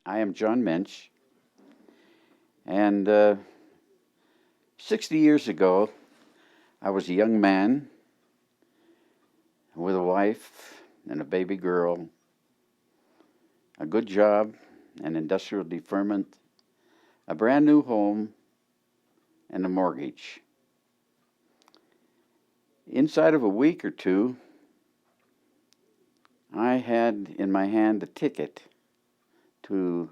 I am John Mench, and 60 years ago, I was a young man with a wife and a baby girl, a good job, an industrial deferment, a brand new home, and a mortgage. Inside of a week or two, I had in my hand a ticket to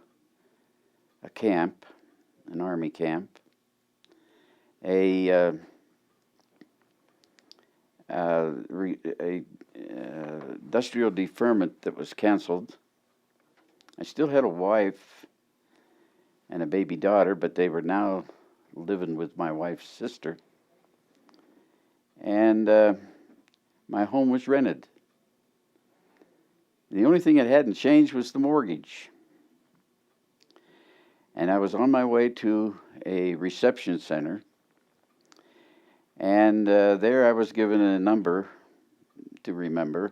a camp, an army camp, a industrial deferment that was canceled. I still had a wife and a baby daughter, but they were now living with my wife's sister. And my home was rented. The only thing that hadn't changed was the mortgage. And I was on my way to a reception center. And there I was given a number to remember,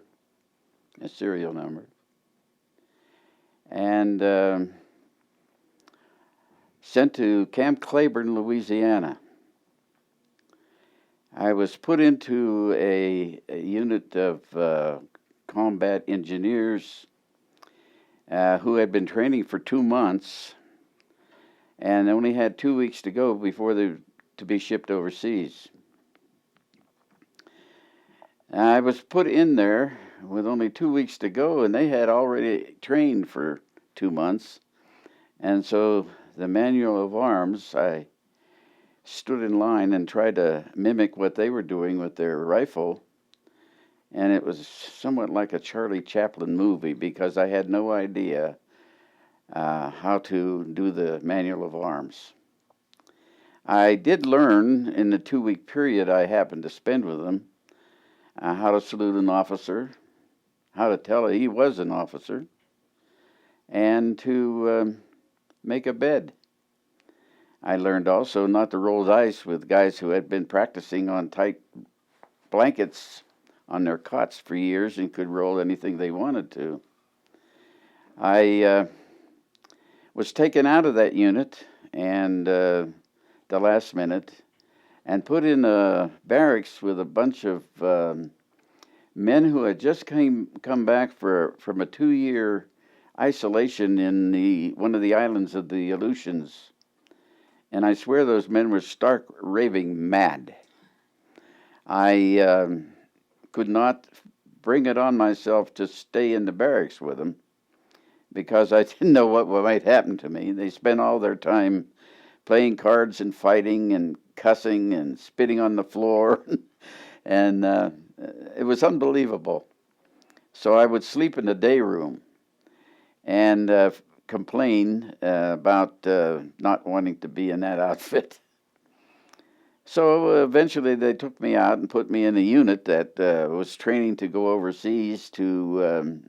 a serial number. And sent to Camp Claiborne, Louisiana. I was put into a unit of combat engineers who had been training for 2 months and only had 2 weeks to go before they were to be shipped overseas. I was put in there with only 2 weeks to go, and they had already trained for 2 months. And so the manual of arms, I stood in line and tried to mimic what they were doing with their rifle. And it was somewhat like a Charlie Chaplin movie because I had no idea how to do the manual of arms. I did learn in the 2-week period I happened to spend with them how to salute an officer, how to tell he was an officer, and to make a bed. I learned also not to roll dice with guys who had been practicing on tight blankets on their cots for years and could roll anything they wanted to. I was taken out of that unit and the last minute and put in a barracks with a bunch of men who had just come back from a 2-year isolation in one of the islands of the Aleutians. And I swear those men were stark raving mad. I could not bring it on myself to stay in the barracks with them because I didn't know what might happen to me. They spent all their time playing cards and fighting and cussing and spitting on the floor. And it was unbelievable. So I would sleep in the day room and complain about not wanting to be in that outfit. So eventually they took me out and put me in a unit that was training to go overseas to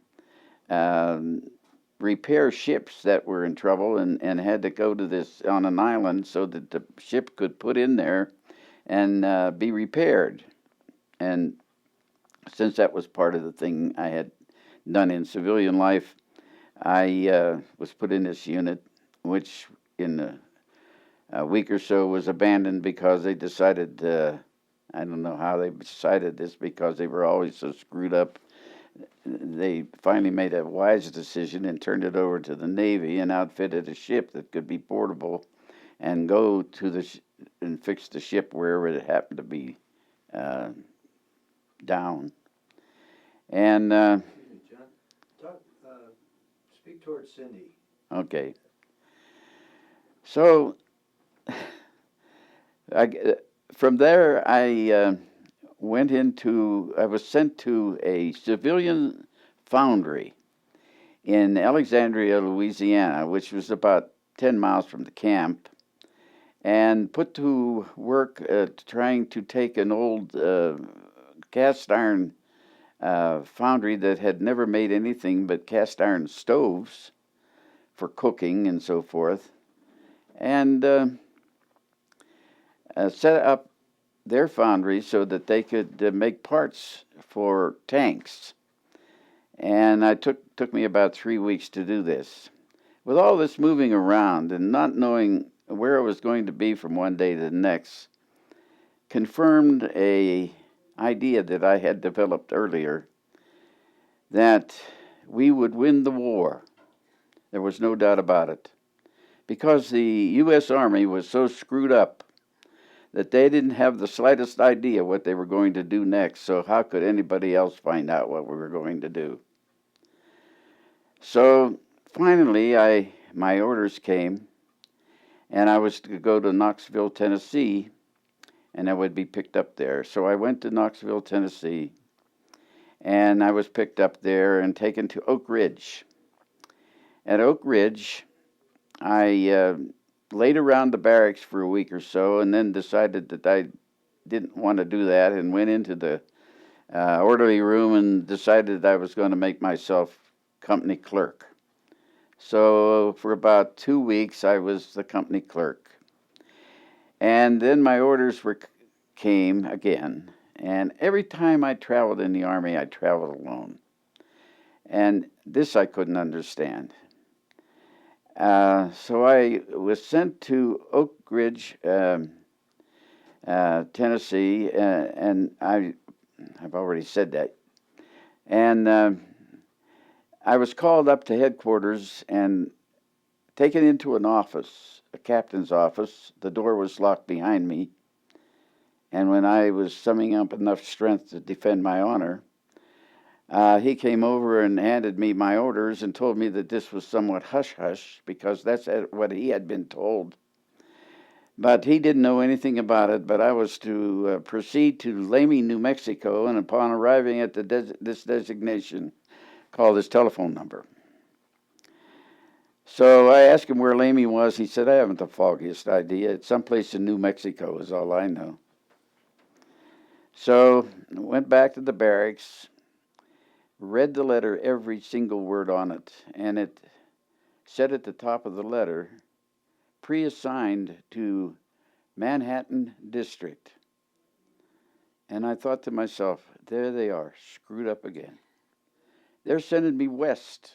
repair ships that were in trouble and had to go to this on an island so that the ship could put in there and be repaired. And since that was part of the thing I had done in civilian life, I was put in this unit, which in a week or so was abandoned because they decided, I don't know how they decided this, because they were always so screwed up. They finally made a wise decision and turned it over to the Navy and outfitted a ship that could be portable and go to and fix the ship wherever it happened to be down. And John, speak towards Cindy. Okay. So from there, I was sent to a civilian foundry in Alexandria, Louisiana, which was about 10 miles from the camp, and put to work trying to take an old cast iron foundry that had never made anything but cast iron stoves for cooking and so forth, and set up their foundry so that they could make parts for tanks. And it took me about 3 weeks to do this. with all this moving around and not knowing where I was going to be from one day to the next, confirmed a idea that I had developed earlier, that we would win the war. There was no doubt about it. Because the U.S. Army was so screwed up that they didn't have the slightest idea what they were going to do next, so how could anybody else find out what we were going to do? So finally, my orders came, and I was to go to Knoxville, Tennessee, and I would be picked up there. So I went to Knoxville, Tennessee, and I was picked up there and taken to Oak Ridge. At Oak Ridge, I laid around the barracks for a week or so, and then decided that I didn't want to do that, and went into the orderly room and decided I was going to make myself company clerk. So for about 2 weeks, I was the company clerk. And then my orders came again. And every time I traveled in the Army, I traveled alone. And this I couldn't understand. So I was sent to Oak Ridge, Tennessee, and I've already said that. And I was called up to headquarters and taken into an office, a captain's office. The door was locked behind me. And when I was summing up enough strength to defend my honor, he came over and handed me my orders and told me that this was somewhat hush-hush because that's what he had been told. But he didn't know anything about it, but I was to proceed to Lamy, New Mexico, and upon arriving at this designation, call his telephone number. So I asked him where Lamy was. He said, I haven't the foggiest idea. It's someplace in New Mexico is all I know. So I went back to the barracks, read the letter, every single word on it, and it said at the top of the letter, pre-assigned to Manhattan District. And I thought to myself, there they are, screwed up again. They're sending me west,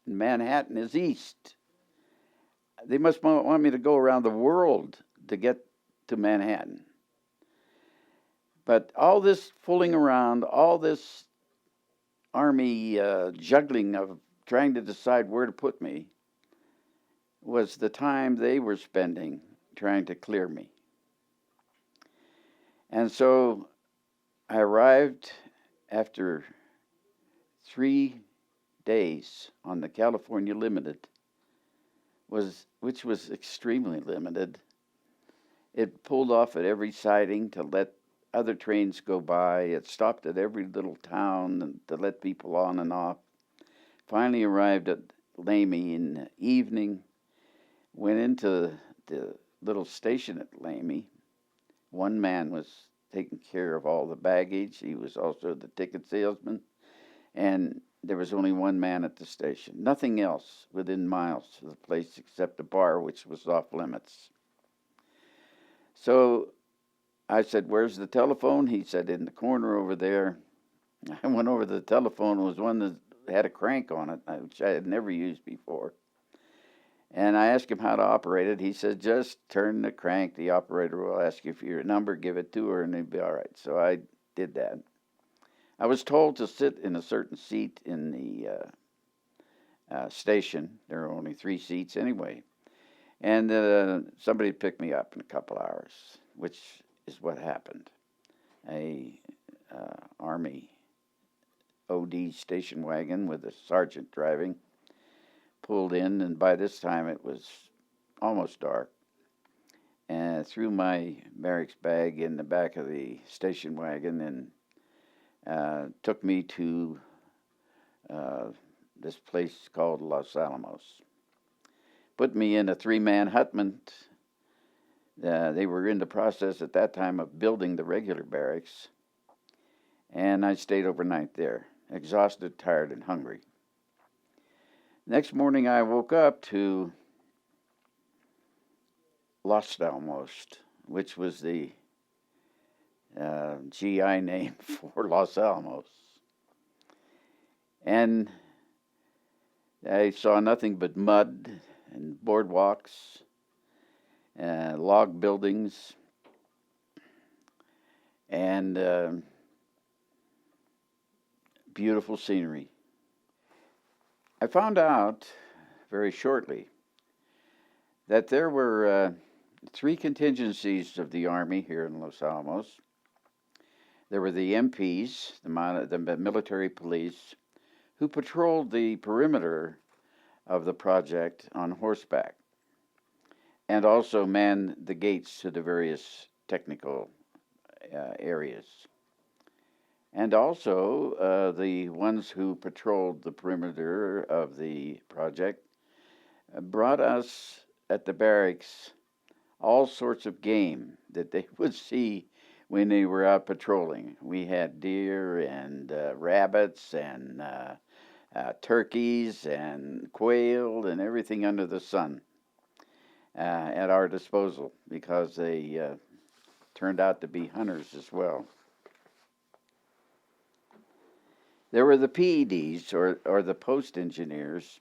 and Manhattan is east. They must want me to go around the world to get to Manhattan. But all this fooling around, all this Army juggling of trying to decide where to put me, was the time they were spending trying to clear me. And so I arrived after 3 days on the California Limited, which was extremely limited. It pulled off at every siding to let other trains go by. It stopped at every little town and to let people on and off. Finally arrived at Lamy in the evening, went into the little station at Lamy. One man was taking care of all the baggage. He was also the ticket salesman. And there was only one man at the station. Nothing else within miles of the place except a bar, which was off limits. So I said, where's the telephone? He said, in the corner over there. I went over to the telephone. It was one that had a crank on it, which I had never used before. And I asked him how to operate it. He said, just turn the crank. The operator will ask you for your number, give it to her, and it'll be all right. So I did that. I was told to sit in a certain seat in the station. There were only 3 seats anyway. And somebody picked me up in a couple hours, which is what happened. A Army OD station wagon with a sergeant driving pulled in, and by this time it was almost dark, and threw my barracks bag in the back of the station wagon and took me to this place called Los Alamos. Put me in a 3-man hutment. They were in the process at that time of building the regular barracks, and I stayed overnight there, exhausted, tired, and hungry. Next morning I woke up to Los Alamos, which was the GI name for Los Alamos. And I saw nothing but mud and boardwalks, log buildings, and beautiful scenery. I found out very shortly that there were three contingencies of the Army here in Los Alamos. There were the MPs, the military police, who patrolled the perimeter of the project on horseback and also manned the gates to the various technical areas. And also the ones who patrolled the perimeter of the project brought us at the barracks all sorts of game that they would see when they were out patrolling. We had deer and rabbits and turkeys and quail and everything under the sun at our disposal because they turned out to be hunters as well. There were the PEDs, or the post engineers,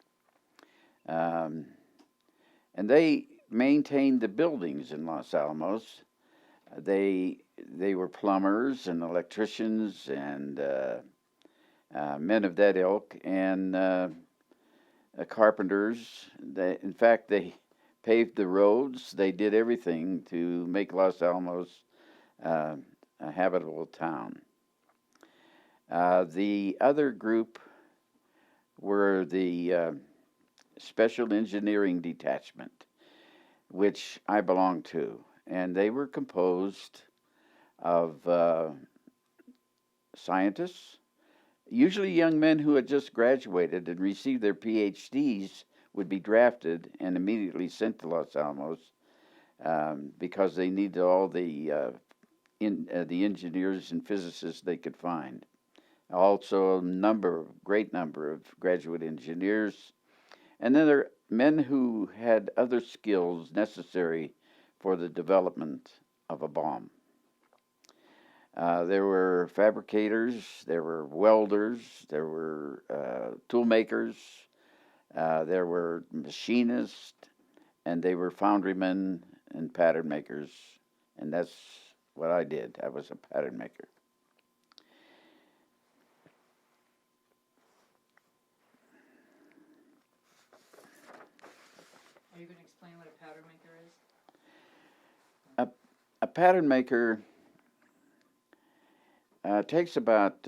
and they maintained the buildings in Los Alamos. They were plumbers and electricians and men of that ilk, and carpenters. In fact, they paved the roads. They did everything to make Los Alamos a habitable town. The other group were the Special Engineering Detachment, which I belonged to, and they were composed of scientists, usually young men who had just graduated and received their PhDs would be drafted and immediately sent to Los Alamos because they needed all the engineers and physicists they could find. Also, great number of graduate engineers, and then there are men who had other skills necessary for the development of a bomb. There were fabricators, there were welders, there were tool makers, there were machinists, and they were foundrymen and pattern makers, and that's what I did. I was a pattern maker. Are you going to explain what a pattern maker is? A pattern maker takes about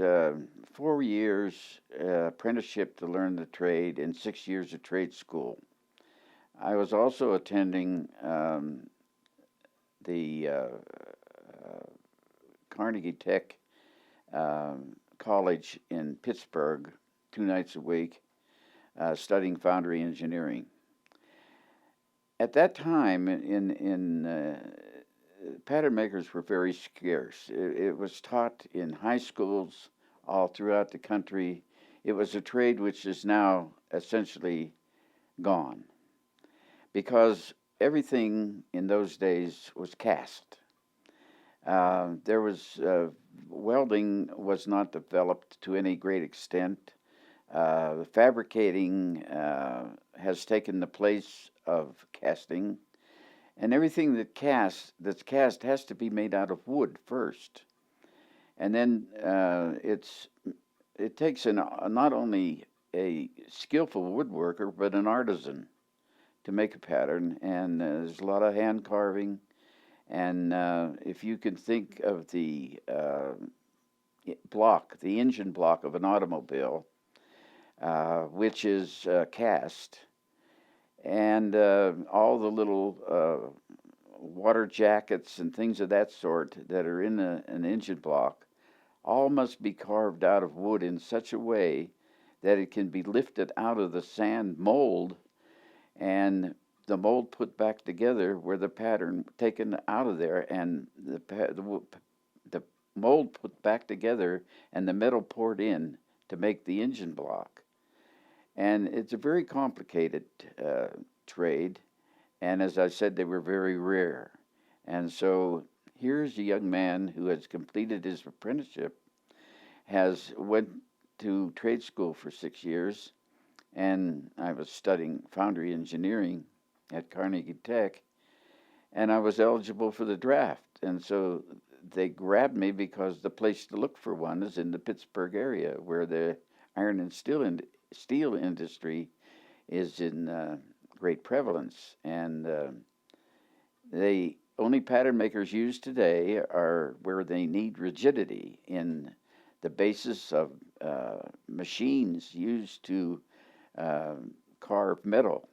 4 years apprenticeship to learn the trade and 6 years of trade school. I was also attending the Carnegie Tech College in Pittsburgh 2 nights a week, studying foundry engineering. At that time, pattern makers were very scarce. It was taught in high schools all throughout the country. It was a trade which is now essentially gone because everything in those days was cast. Welding was not developed to any great extent. Fabricating has taken the place of casting, and everything that's cast has to be made out of wood first, and then it takes not only a skillful woodworker but an artisan to make a pattern, and there's a lot of hand carving, and if you can think of the engine block of an automobile, which is cast, and all the little water jackets and things of that sort that are in an engine block, all must be carved out of wood in such a way that it can be lifted out of the sand mold and the mold put back together where the pattern taken out of there and the mold put back together and the metal poured in to make the engine block. And it's a very complicated trade, and as I said, they were very rare. And so here's a young man who has completed his apprenticeship, went to trade school for 6 years, and I was studying foundry engineering at Carnegie Tech, and I was eligible for the draft. And so they grabbed me because the place to look for one is in the Pittsburgh area, where the iron and steel industry is in great prevalence. And the only pattern makers used today are where they need rigidity in the basis of machines used to carve metal,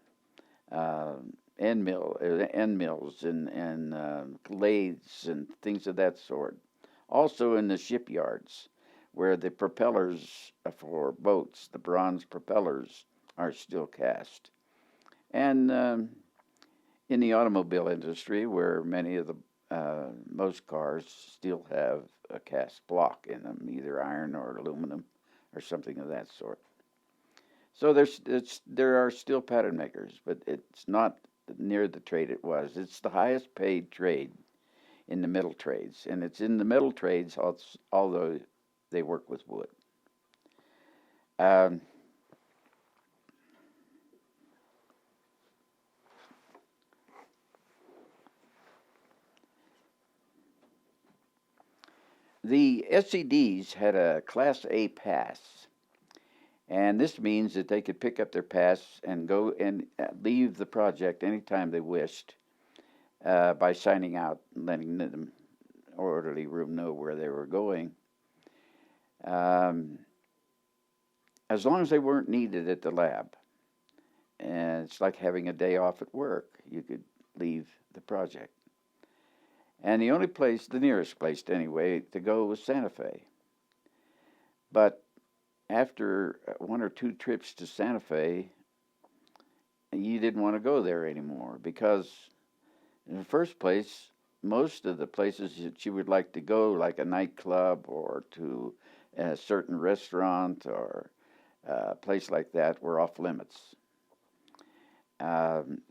uh, end mills and lathes and things of that sort. Also in the shipyards, where the propellers for boats, the bronze propellers, are still cast, and in the automobile industry, where many of the most cars still have a cast block in them, either iron or aluminum or something of that sort. So there are still pattern makers, but it's not near the trade it was. It's the highest paid trade in the metal trades, and it's in the metal trades, although they work with wood. Um, the SEDs had a Class A pass, and this means that they could pick up their pass and go and leave the project anytime they wished by signing out and letting the orderly room know where they were going. Um, as long as they weren't needed at the lab. And it's like having a day off at work. You could leave the project. And the only place, the nearest place anyway, to go was Santa Fe. But after one or two trips to Santa Fe, you didn't want to go there anymore because, in the first place, most of the places that you would like to go, like a nightclub or to a certain restaurant or a place like that, were off limits. Um,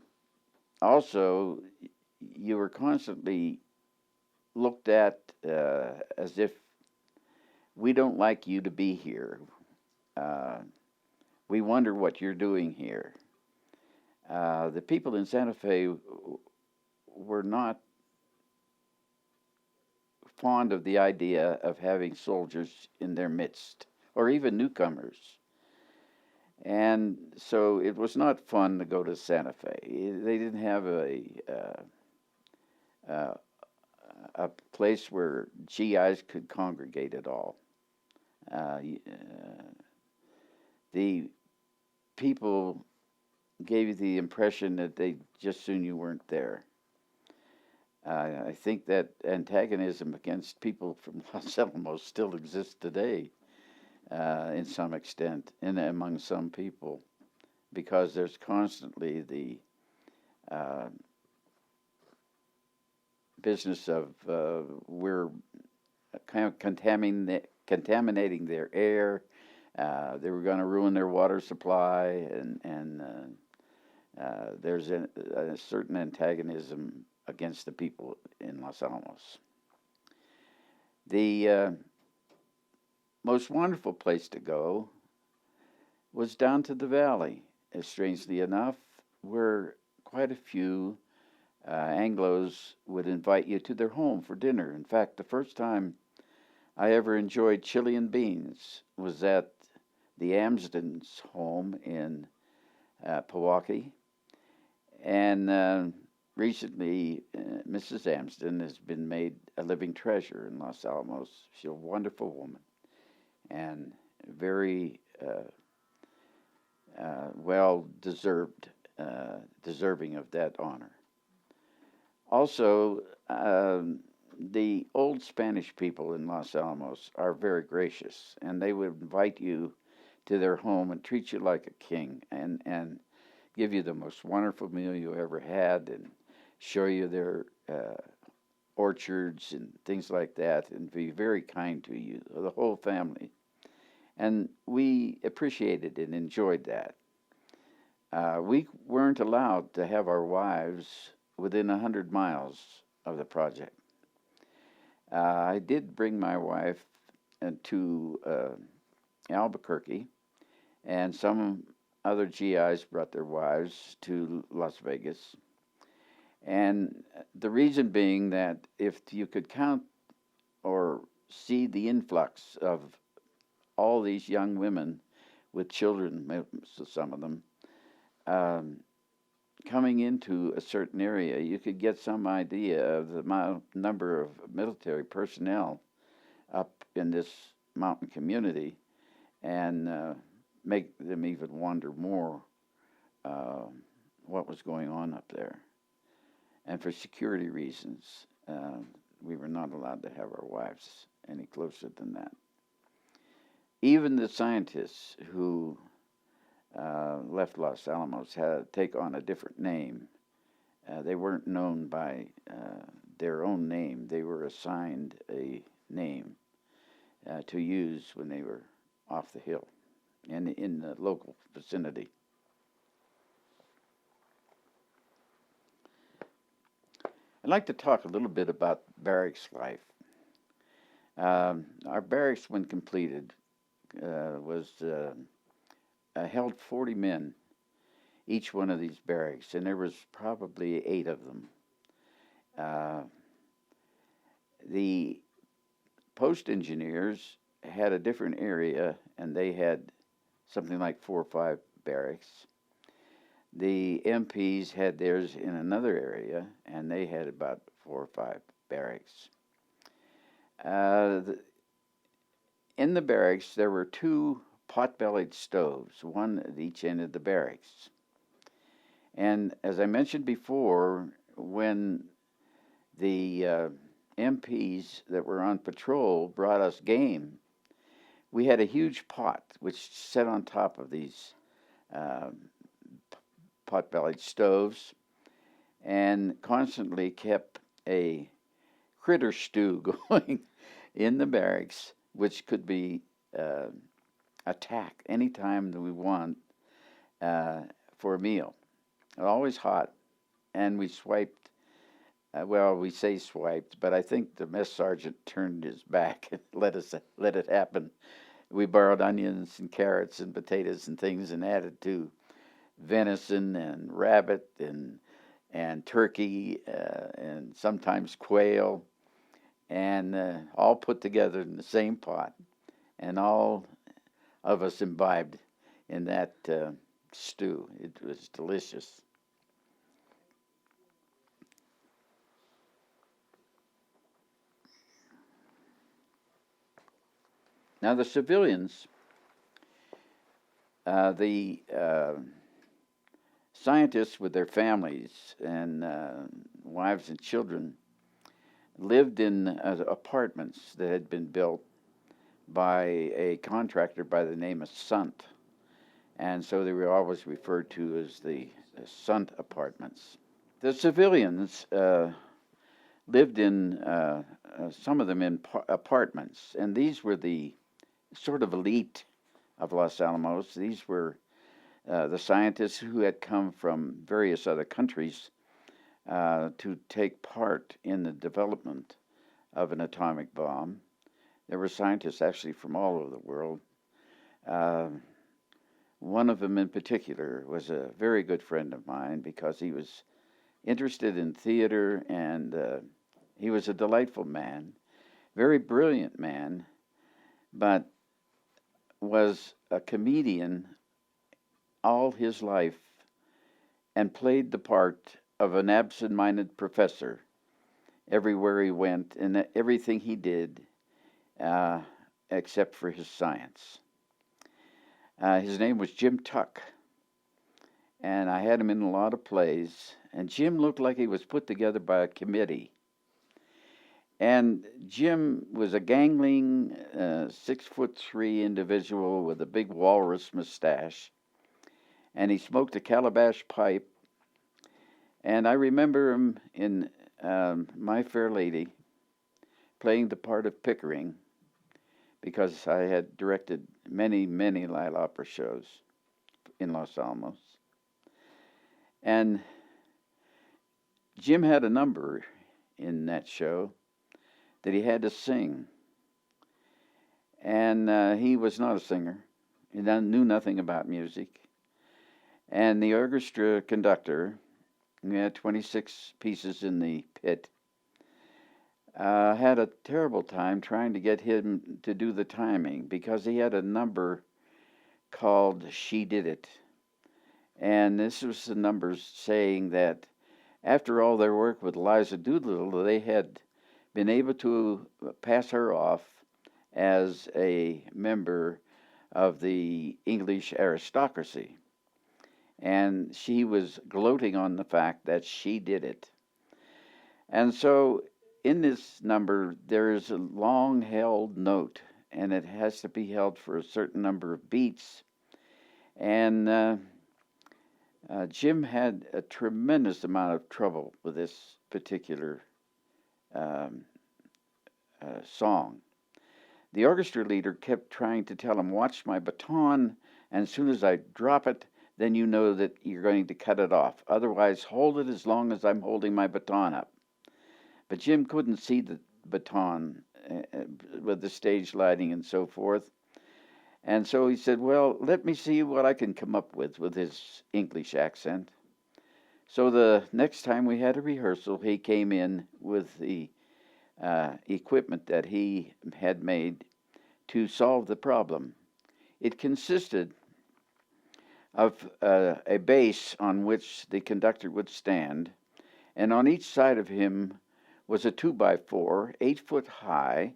Also, you were constantly looked at as if we don't like you to be here. Uh, we wonder what you're doing here. The people in Santa Fe were not fond of the idea of having soldiers in their midst, or even newcomers. And so it was not fun to go to Santa Fe. They didn't have a place where GIs could congregate at all. The people gave you the impression that they just soon you weren't there. I think that antagonism against people from Los Alamos still exists today, in some extent, among some people, because there's constantly the business of we're kind of contaminating their air. They were going to ruin their water supply, and there's a certain antagonism against the people in Los Alamos. The most wonderful place to go was down to the valley, strangely enough, where quite a few Anglos would invite you to their home for dinner. In fact, the first time I ever enjoyed chili and beans was at the Amsden's home in Pewaukee. And recently, Mrs. Amsden has been made a living treasure in Los Alamos. She's a wonderful woman and very well deserving of that honor. Also, the old Spanish people in Los Alamos are very gracious, and they would invite you to their home and treat you like a king, and give you the most wonderful meal you ever had, and show you their orchards and things like that, and be very kind to you, the whole family. And we appreciated and enjoyed that. We weren't allowed to have our wives within 100 miles of the project. I did bring my wife to Albuquerque, and some other GIs brought their wives to Las Vegas. And the reason being that if you could count or see the influx of all these young women with children, some of them, coming into a certain area, you could get some idea of the number of military personnel up in this mountain community, and make them even wonder more what was going on up there. And for security reasons, we were not allowed to have our wives any closer than that. Even the scientists who left Los Alamos had to take on a different name. They weren't known by their own name. They were assigned a name to use when they were off the hill and in the local vicinity. I'd like to talk a little bit about barracks life. Our barracks, when completed, was held 40 men, each one of these barracks, and there was probably 8 of them. The post engineers had a different area, and they had something like 4 or 5 barracks. The MPs had theirs in another area, and they had about 4 or 5 barracks. In the barracks, there were 2 pot-bellied stoves, one at each end of the barracks. And as I mentioned before, when the MPs that were on patrol brought us game, we had a huge pot which sat on top of these pot-bellied stoves and constantly kept a critter stew going in the barracks, which could be attacked anytime that we want for a meal. Always hot, and we swiped. We say swiped, but I think the mess sergeant turned his back and let it happen. We borrowed onions and carrots and potatoes and things and added to venison and rabbit and turkey and sometimes quail, and all put together in the same pot, and all of us imbibed in that stew. It was delicious. Now the civilians, the scientists with their families and wives and children lived in apartments that had been built by a contractor by the name of Sunt. And so they were always referred to as the Sunt apartments. The civilians lived in, some of them in apartments, and these were the sort of elite of Los Alamos. These were the scientists who had come from various other countries to take part in the development of an atomic bomb. There were scientists actually from all over the world. One of them in particular was a very good friend of mine because he was interested in theater, and he was a delightful man, very brilliant man, but was a comedian all his life and played the part of an absent-minded professor everywhere he went and everything he did except for his science. His name was Jim Tuck, and I had him in a lot of plays, and Jim looked like he was put together by a committee. And Jim was a gangling 6'3" individual with a big walrus mustache, and he smoked a calabash pipe. And I remember him in My Fair Lady playing the part of Pickering, because I had directed many, many light opera shows in Los Alamos. And Jim had a number in that show that he had to sing. And he was not a singer. He knew nothing about music. And the orchestra conductor, we had 26 pieces in the pit, had a terrible time trying to get him to do the timing because he had a number called She Did It. And this was the numbers saying that after all their work with Liza Doolittle, they had been able to pass her off as a member of the English aristocracy. And she was gloating on the fact that she did it. And so in this number, there is a long held note, and it has to be held for a certain number of beats. And Jim had a tremendous amount of trouble with this particular song. The orchestra leader kept trying to tell him, watch my baton, and as soon as I drop it, then you know that you're going to cut it off. Otherwise, hold it as long as I'm holding my baton up. But Jim couldn't see the baton with the stage lighting and so forth. And so he said, well, let me see what I can come up with his English accent. So the next time we had a rehearsal, he came in with the equipment that he had made to solve the problem. It consisted of a base on which the conductor would stand, and on each side of him was a 2x4, 8 foot high,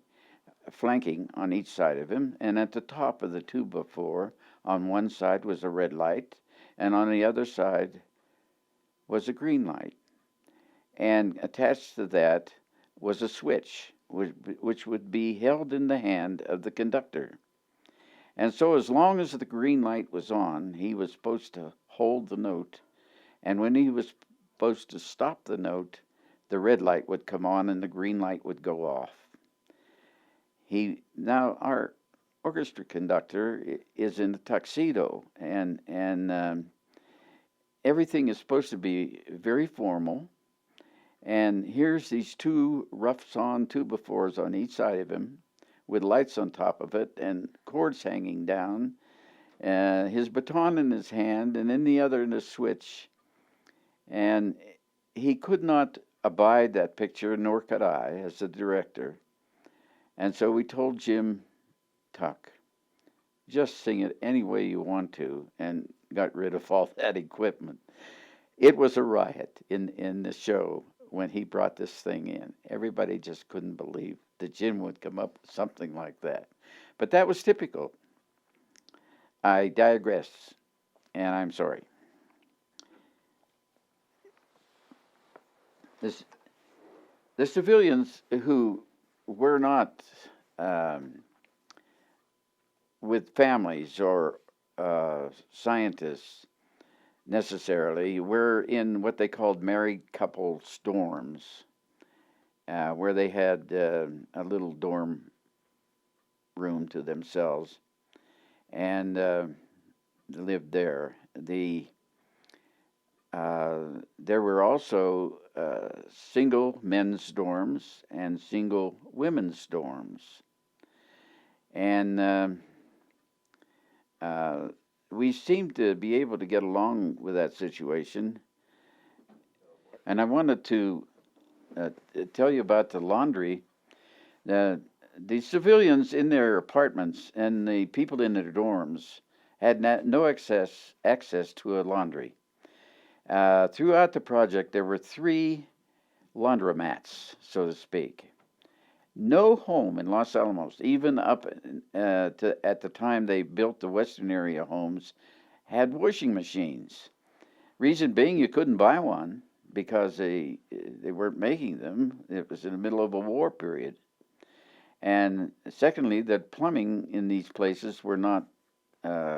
flanking on each side of him, and at the top of the 2x4 on one side was a red light, and on the other side was a green light. And attached to that was a switch, which would be held in the hand of the conductor. And so as long as the green light was on, he was supposed to hold the note, and when he was supposed to stop the note, the red light would come on and the green light would go off. Now our orchestra conductor is in a tuxedo, and everything is supposed to be very formal. And here's these two rough-sawn 2x4s on each side of him, with lights on top of it and cords hanging down, his baton in his hand, and in the other in a switch. And he could not abide that picture, nor could I, as the director. And so we told Jim, Tuck, just sing it any way you want to, and got rid of all that equipment. It was a riot in the show when he brought this thing in. Everybody just couldn't believe that Jim would come up with something like that. But that was typical. I digress, and I'm sorry. The civilians who were not with families or scientists necessarily were in what they called married couple dorms, where they had a little dorm room to themselves, and lived there. There were also single men's dorms and single women's dorms. And we seemed to be able to get along with that situation. And I wanted to tell you about the laundry. The civilians in their apartments and the people in their dorms had no access to a laundry. Throughout the project, there were 3 laundromats, so to speak. No home in Los Alamos, even up at the time they built the western area homes, had washing machines. Reason being, you couldn't buy one because they weren't making them. It was in the middle of a war period. And secondly, that plumbing in these places were not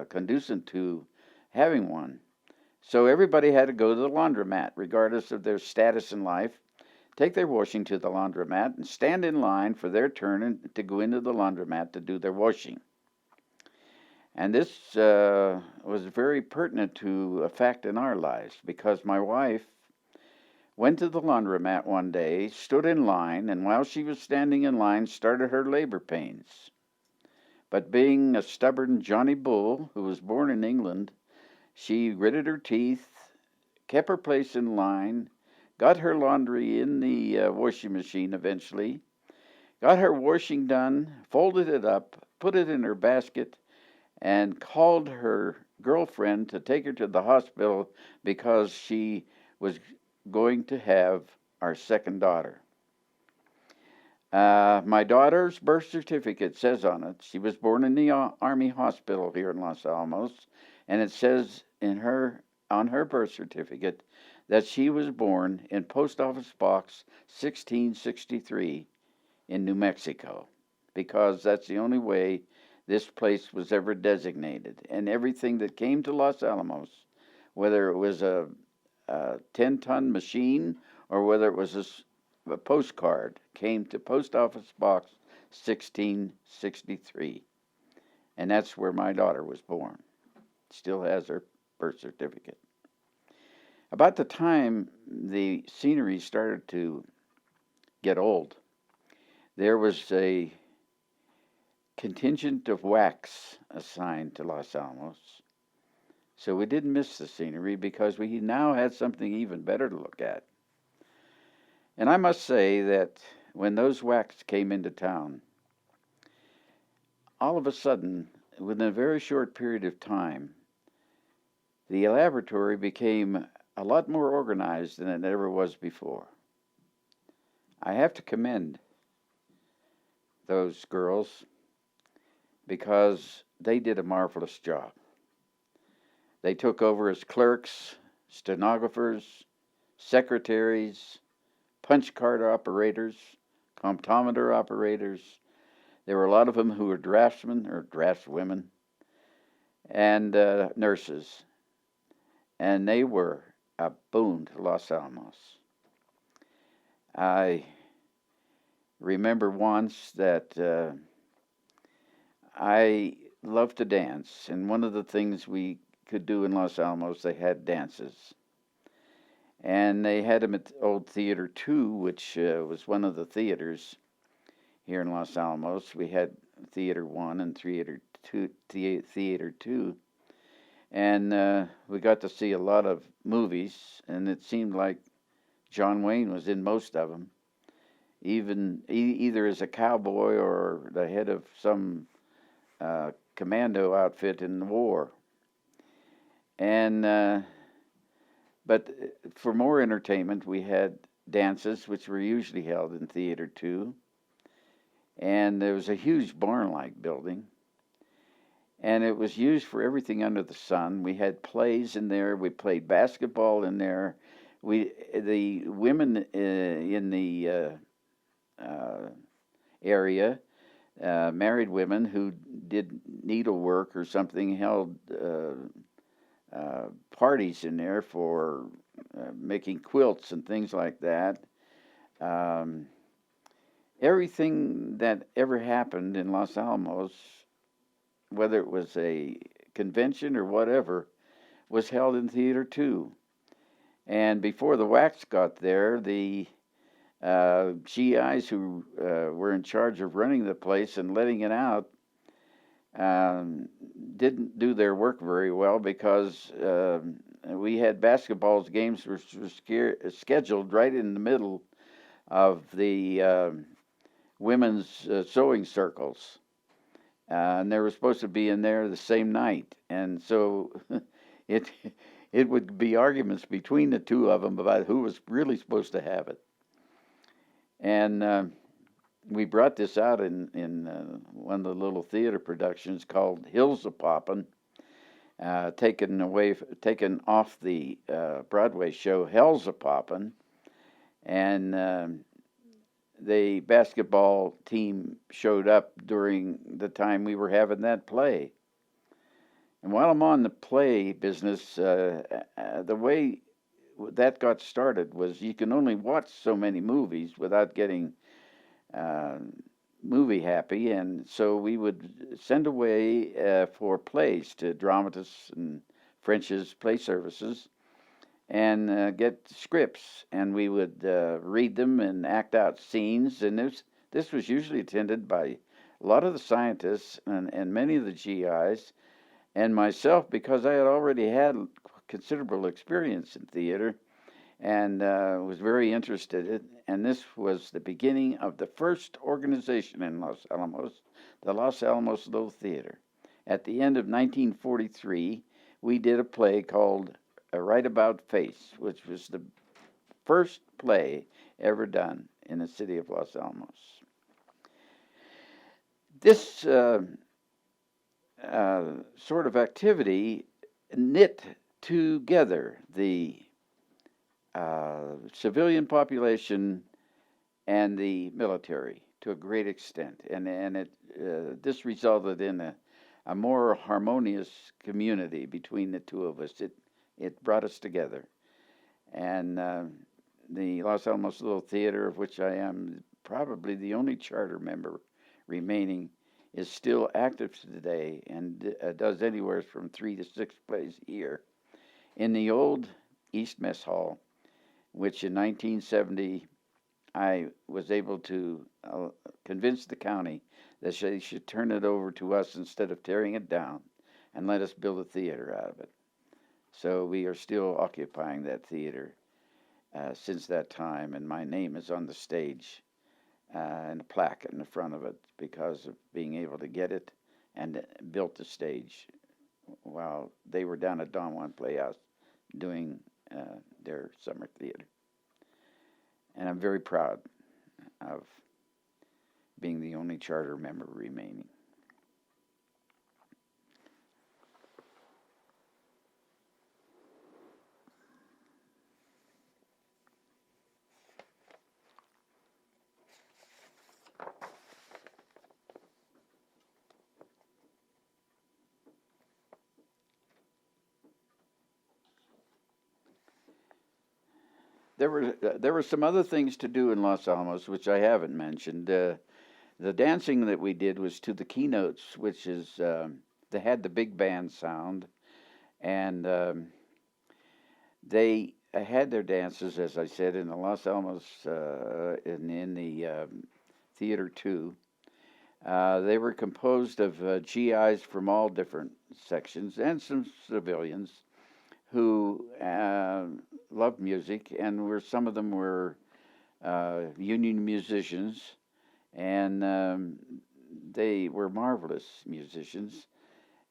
conducive to having one. So everybody had to go to the laundromat, regardless of their status in life, take their washing to the laundromat, and stand in line for their turn to go into the laundromat to do their washing. And this was very pertinent to a fact in our lives, because my wife went to the laundromat one day, stood in line, and while she was standing in line, started her labor pains. But being a stubborn Johnny Bull, who was born in England, She gritted her teeth, kept her place in line, got her laundry in the washing machine eventually, got her washing done, folded it up, put it in her basket, and called her girlfriend to take her to the hospital because she was going to have our second daughter. My daughter's birth certificate says on it she was born in the Army hospital here in Los Alamos, and it says on her birth certificate that she was born in Post Office Box 1663 in New Mexico, because that's the only way this place was ever designated. And everything that came to Los Alamos, whether it was a 10-ton machine or whether it was a postcard, came to Post Office Box 1663. And that's where my daughter was born. Still has her birth certificate. About the time the scenery started to get old, there was a contingent of WACs assigned to Los Alamos. So we didn't miss the scenery because we now had something even better to look at. And I must say that when those WACs came into town, all of a sudden, within a very short period of time, the laboratory became a lot more organized than it ever was before. I have to commend those girls because they did a marvelous job. They took over as clerks, stenographers, secretaries, punch card operators, comptometer operators. There were a lot of them who were draftsmen or draftswomen and nurses. And they were a boon to Los Alamos. I remember once that I loved to dance, and one of the things we could do in Los Alamos, they had dances. And they had them at the old Theater 2, which was one of the theaters here in Los Alamos. We had Theater 1 and Theater 2. And we got to see a lot of movies, and it seemed like John Wayne was in most of them, even either as a cowboy or the head of some commando outfit in the war. And but for more entertainment, we had dances, which were usually held in Theater 2. And there was a huge barn-like building. And it was used for everything under the sun. We had plays in there. We played basketball in there. The women in the area, married women who did needlework or something, held parties in there for making quilts and things like that. Everything that ever happened in Los Alamos, whether it was a convention or whatever, was held in Theater 2. And before the WACs got there, the GIs who were in charge of running the place and letting it out didn't do their work very well, because we had basketball games were scheduled right in the middle of the women's sewing circles. And they were supposed to be in there the same night. And so it would be arguments between the two of them about who was really supposed to have it. And we brought this out in one of the little theater productions called Hills of Poppin', taken off the Broadway show Hells of Poppin', and the basketball team showed up during the time we were having that play. And while I'm on the play business, the way that got started was you can only watch so many movies without getting movie happy, and so we would send away for plays to dramatists and French's play services, and get scripts, and we would read them and act out scenes. And this was usually attended by a lot of the scientists and many of the GIs, And myself, because I had already had considerable experience in theater and was very interested in, and this was the beginning of the first organization in Los Alamos, the Los Alamos Little Theater. At the end of 1943, we did a play called A Right About Face, which was the first play ever done in the city of Los Alamos. This sort of activity knit together the civilian population and the military to a great extent, and this resulted in a more harmonious community between the two of us. It brought us together, and the Los Alamos Little Theater, of which I am probably the only charter member remaining, is still active today and does anywhere from 3 to 6 plays a year. In the old East Mess Hall, which in 1970 I was able to convince the county that they should turn it over to us instead of tearing it down and let us build a theater out of it. So we are still occupying that theater since that time, and my name is on the stage and a plaque in the front of it because of being able to get it and built the stage while they were down at Don Juan Playhouse doing their summer theater. And I'm very proud of being the only charter member remaining. There were some other things to do in Los Alamos which I haven't mentioned. The dancing that we did was to the keynotes, which is they had the big band sound, and they had their dances, as I said, in the Los Alamos in the Theater 2. They were composed of GIs from all different sections and some civilians who loved music, and some of them were union musicians, and they were marvelous musicians,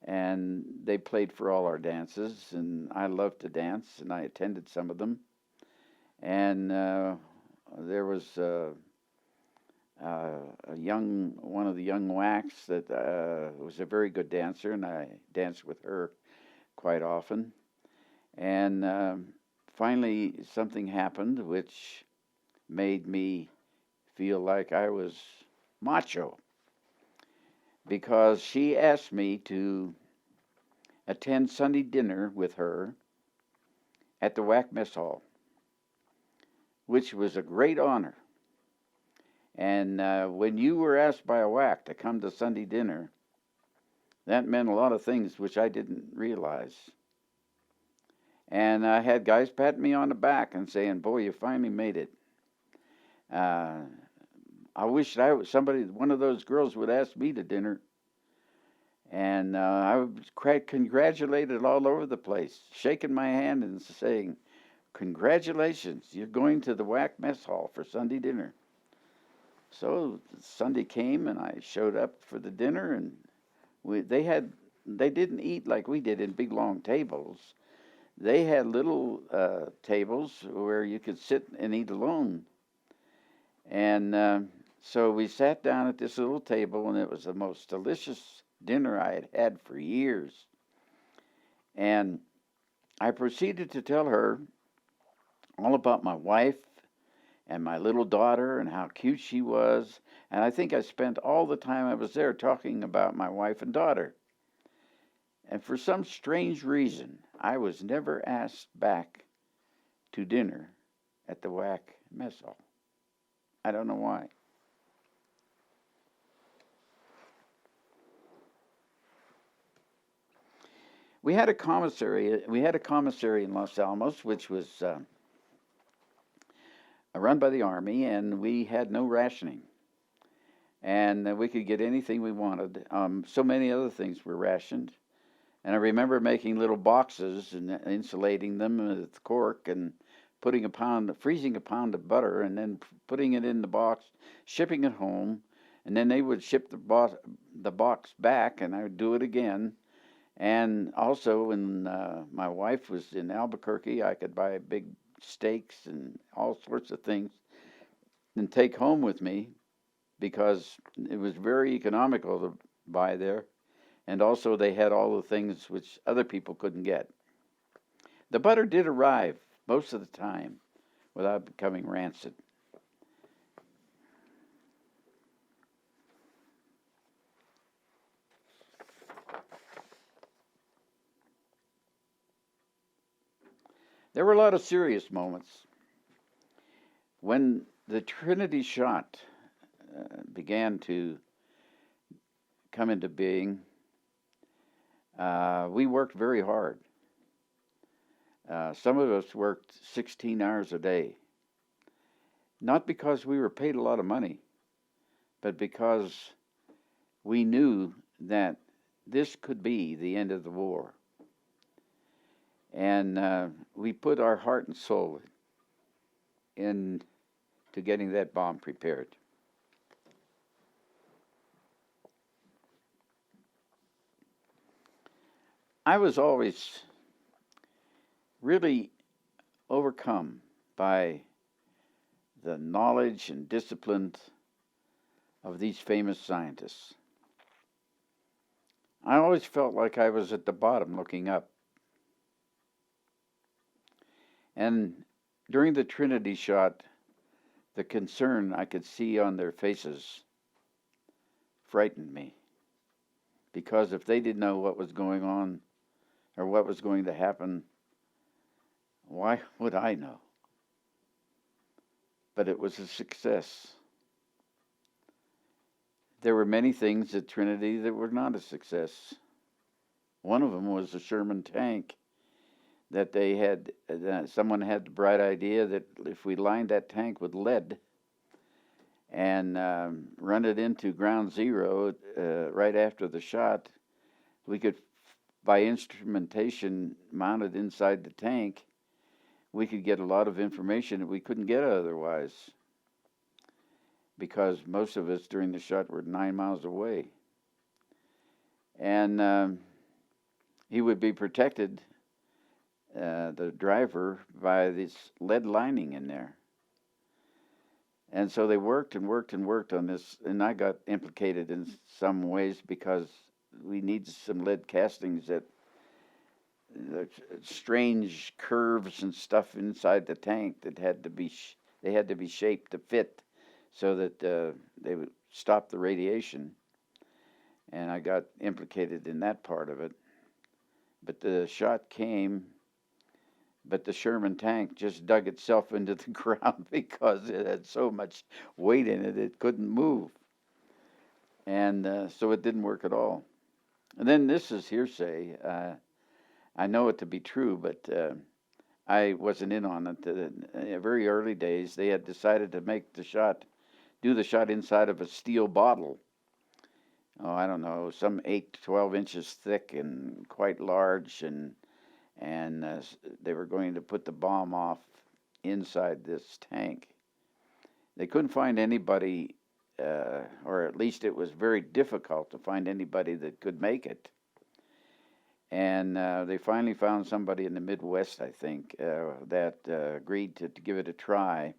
and they played for all our dances, and I loved to dance, and I attended some of them, and there was one of the young WACs that was a very good dancer, and I danced with her quite often. And finally, something happened which made me feel like I was macho, because she asked me to attend Sunday dinner with her at the WAC Mess Hall, which was a great honor. And when you were asked by a WAC to come to Sunday dinner, that meant a lot of things which I didn't realize. And I had guys patting me on the back and saying, "Boy, you finally made it." I wish one of those girls would ask me to dinner. And I was congratulated all over the place, shaking my hand and saying, "Congratulations, you're going to the WAC Mess Hall for Sunday dinner." So Sunday came, and I showed up for the dinner, and they didn't eat like we did in big long tables. They had little tables where you could sit and eat alone. And so we sat down at this little table, and it was the most delicious dinner I had had for years. And I proceeded to tell her all about my wife and my little daughter and how cute she was. And I think I spent all the time I was there talking about my wife and daughter. And for some strange reason, I was never asked back to dinner at the WAC Mess Hall. I don't know why. We had a commissary in Los Alamos, which was run by the Army, and we had no rationing. And we could get anything we wanted. So many other things were rationed. And I remember making little boxes and insulating them with cork and freezing a pound of butter, and then putting it in the box, shipping it home, and then they would ship the box back, and I would do it again. And also, when my wife was in Albuquerque, I could buy big steaks and all sorts of things and take home with me because it was very economical to buy there. And also, they had all the things which other people couldn't get. The butter did arrive most of the time without becoming rancid. There were a lot of serious moments. When the Trinity shot began to come into being, we worked very hard. Some of us worked 16 hours a day, not because we were paid a lot of money, but because we knew that this could be the end of the war. And we put our heart and soul into getting that bomb prepared. I was always really overcome by the knowledge and discipline of these famous scientists. I always felt like I was at the bottom looking up. And during the Trinity shot, the concern I could see on their faces frightened me. Because if they didn't know what was going on or what was going to happen, why would I know? But it was a success. There were many things at Trinity that were not a success. One of them was the Sherman tank that they had. Someone had the bright idea that if we lined that tank with lead and run it into ground zero right after the shot, we could, by instrumentation mounted inside the tank, we could get a lot of information that we couldn't get otherwise, because most of us during the shot were 9 miles away. And he would be protected, the driver, by this lead lining in there. And so they worked and worked and worked on this, and I got implicated in some ways because we needed some lead castings that strange curves and stuff inside the tank that had to be shaped to fit so that they would stop the radiation. And I got implicated in that part of it. But the shot came, but the Sherman tank just dug itself into the ground because it had so much weight in it, it couldn't move. And so it didn't work at all. And then this is hearsay. I know it to be true, but I wasn't in on it. In very early days, they had decided to do the shot inside of a steel bottle. Oh, I don't know, some 8 to 12 inches thick and quite large, and they were going to put the bomb off inside this tank. They couldn't find anybody, or at least it was very difficult to find anybody that could make it. And they finally found somebody in the Midwest, I think, that agreed to give it a try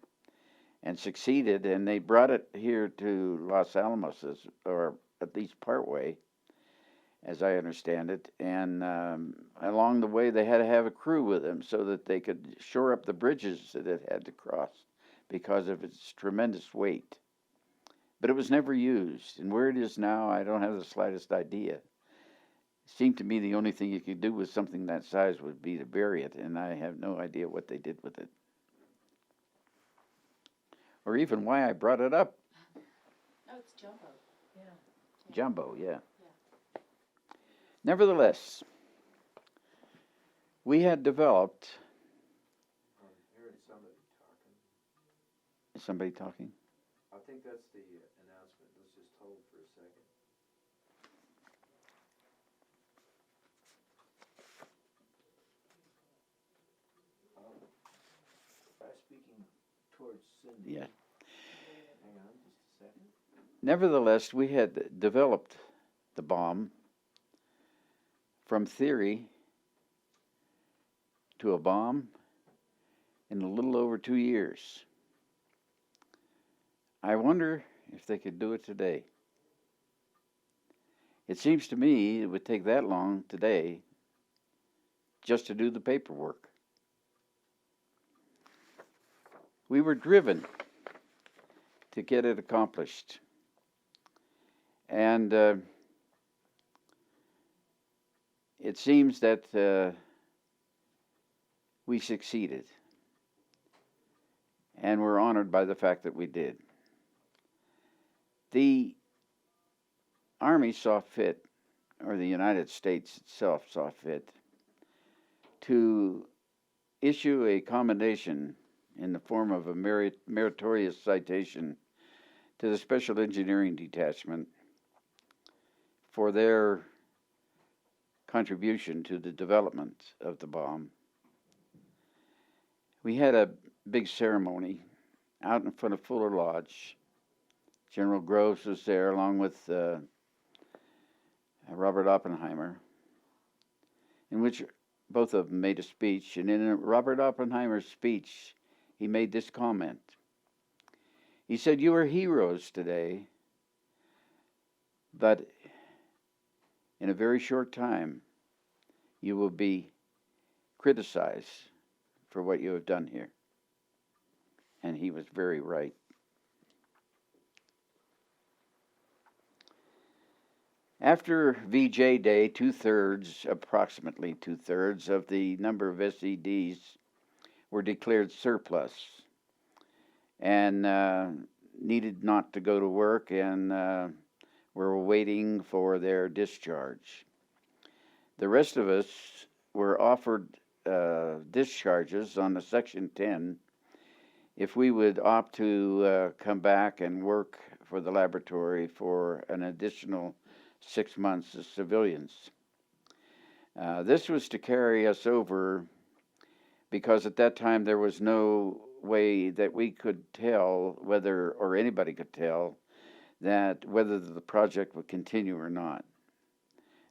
and succeeded. And they brought it here to Los Alamos, or at least partway, as I understand it. And along the way, they had to have a crew with them so that they could shore up the bridges that it had to cross because of its tremendous weight. But it was never used. And where it is now, I don't have the slightest idea. It seemed to me the only thing you could do with something that size would be to bury it, and I have no idea what they did with it. Or even why I brought it up. Oh, it's jumbo. Yeah. Jumbo, yeah. Nevertheless, we had developed. Hearing somebody talking. Is somebody talking? I think that's the announcement. Let's just hold for a second. speaking towards Cindy. Yeah. Hang on just a second. Nevertheless, we had developed the bomb from theory to a bomb in a little over 2 years. I wonder if they could do it today. It seems to me it would take that long today just to do the paperwork. We were driven to get it accomplished. And it seems that we succeeded. And we're honored by the fact that we did. The Army saw fit, or the United States itself saw fit, to issue a commendation in the form of a meritorious citation to the Special Engineering Detachment for their contribution to the development of the bomb. We had a big ceremony out in front of Fuller Lodge. General Groves was there along with Robert Oppenheimer, in which both of them made a speech. And in Robert Oppenheimer's speech, he made this comment. He said, "You are heroes today, but in a very short time, you will be criticized for what you have done here." And he was very right. After VJ Day, approximately two-thirds of the number of SEDs were declared surplus and needed not to go to work and were waiting for their discharge. The rest of us were offered discharges on the Section 10 if we would opt to come back and work for the laboratory for an additional 6 months as civilians. This was to carry us over because at that time there was no way that we could tell whether, or anybody could tell, that whether the project would continue or not.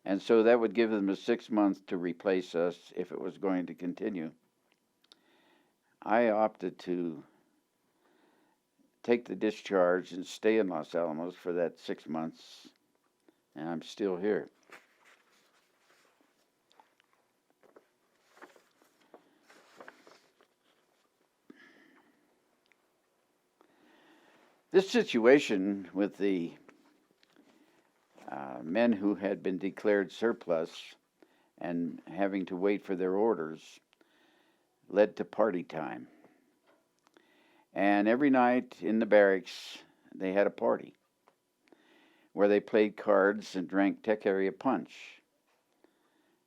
And so that would give them a 6 months to replace us if it was going to continue. I opted to take the discharge and stay in Los Alamos for that 6 months, and I'm still here. This situation with the men who had been declared surplus and having to wait for their orders led to party time. And every night in the barracks, they had a party where they played cards and drank tech area punch.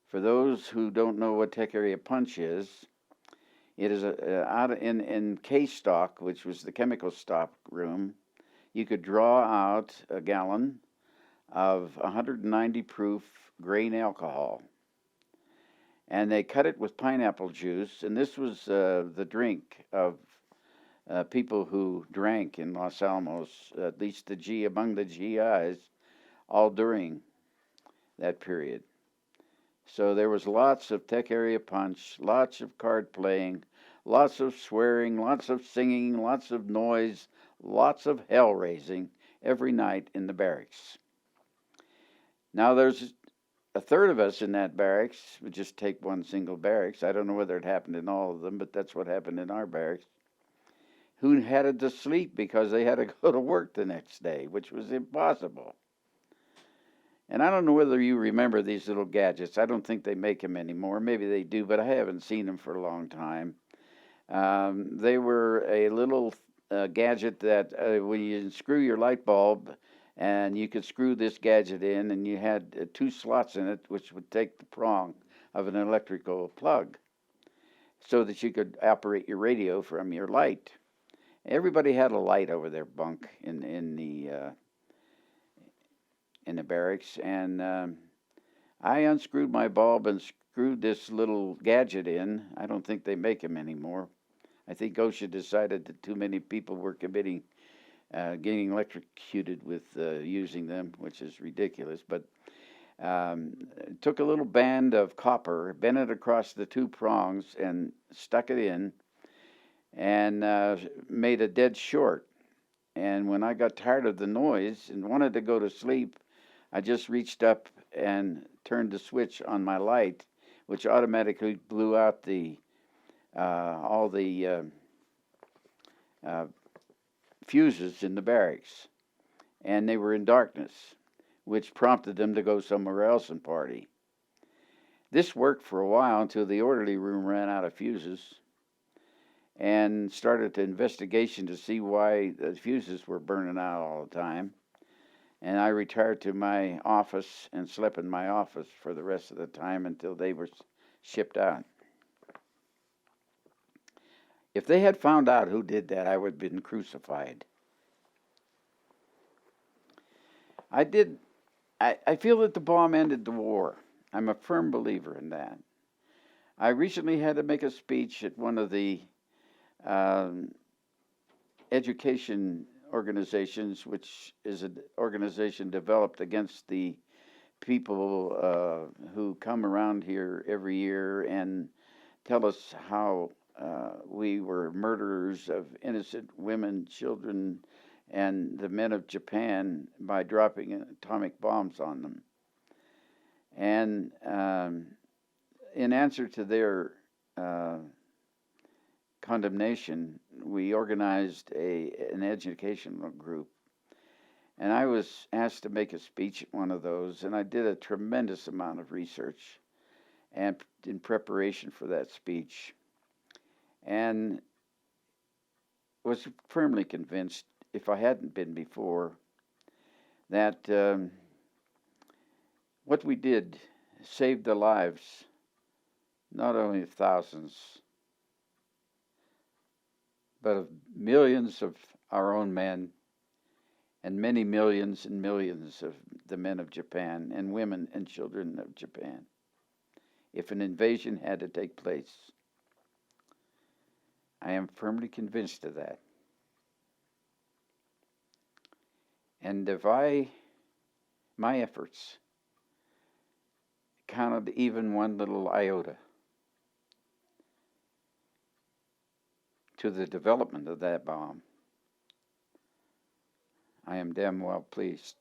For those who don't know what tech area punch is, it is out in K-stock, which was the chemical stock room. You could draw out a gallon of 190 proof grain alcohol, and they cut it with pineapple juice. And this was the drink of people who drank in Los Alamos, at least among the GIs, all during that period. So there was lots of tech area punch, lots of card playing, lots of swearing, lots of singing, lots of noise, lots of hell raising every night in the barracks. Now there's a third of us in that barracks. We just take one single barracks. I don't know whether it happened in all of them, but that's what happened in our barracks, who had to sleep because they had to go to work the next day, which was impossible. And I don't know whether you remember these little gadgets. I don't think they make them anymore. Maybe they do, but I haven't seen them for a long time. They were a little gadget that when you unscrew your light bulb, and you could screw this gadget in, and you had 2 slots in it, which would take the prong of an electrical plug so that you could operate your radio from your light. Everybody had a light over their bunk in the barracks, and I unscrewed my bulb and screwed this little gadget in. I don't think they make them anymore. I think OSHA decided that too many people were getting electrocuted with using them, which is ridiculous. But took a little band of copper, bent it across the two prongs, and stuck it in, and made a dead short. And when I got tired of the noise and wanted to go to sleep, I just reached up and turned the switch on my light, which automatically blew out all the fuses in the barracks, and they were in darkness, which prompted them to go somewhere else and party. This worked for a while until the orderly room ran out of fuses and started the investigation to see why the fuses were burning out all the time. And I retired to my office and slept in my office for the rest of the time until they were shipped out. If they had found out who did that, I would have been crucified. I feel that the bomb ended the war. I'm a firm believer in that. I recently had to make a speech at one of the education organizations, which is an organization developed against the people who come around here every year and tell us how we were murderers of innocent women, children, and the men of Japan by dropping atomic bombs on them. And in answer to their condemnation, we organized an educational group. And I was asked to make a speech at one of those, and I did a tremendous amount of research and in preparation for that speech, and was firmly convinced, if I hadn't been before, that what we did saved the lives not only of thousands, but of millions of our own men, and many millions and millions of the men of Japan and women and children of Japan, if an invasion had to take place. I am firmly convinced of that. And if my efforts counted even one little iota to the development of that bomb, I am damn well pleased.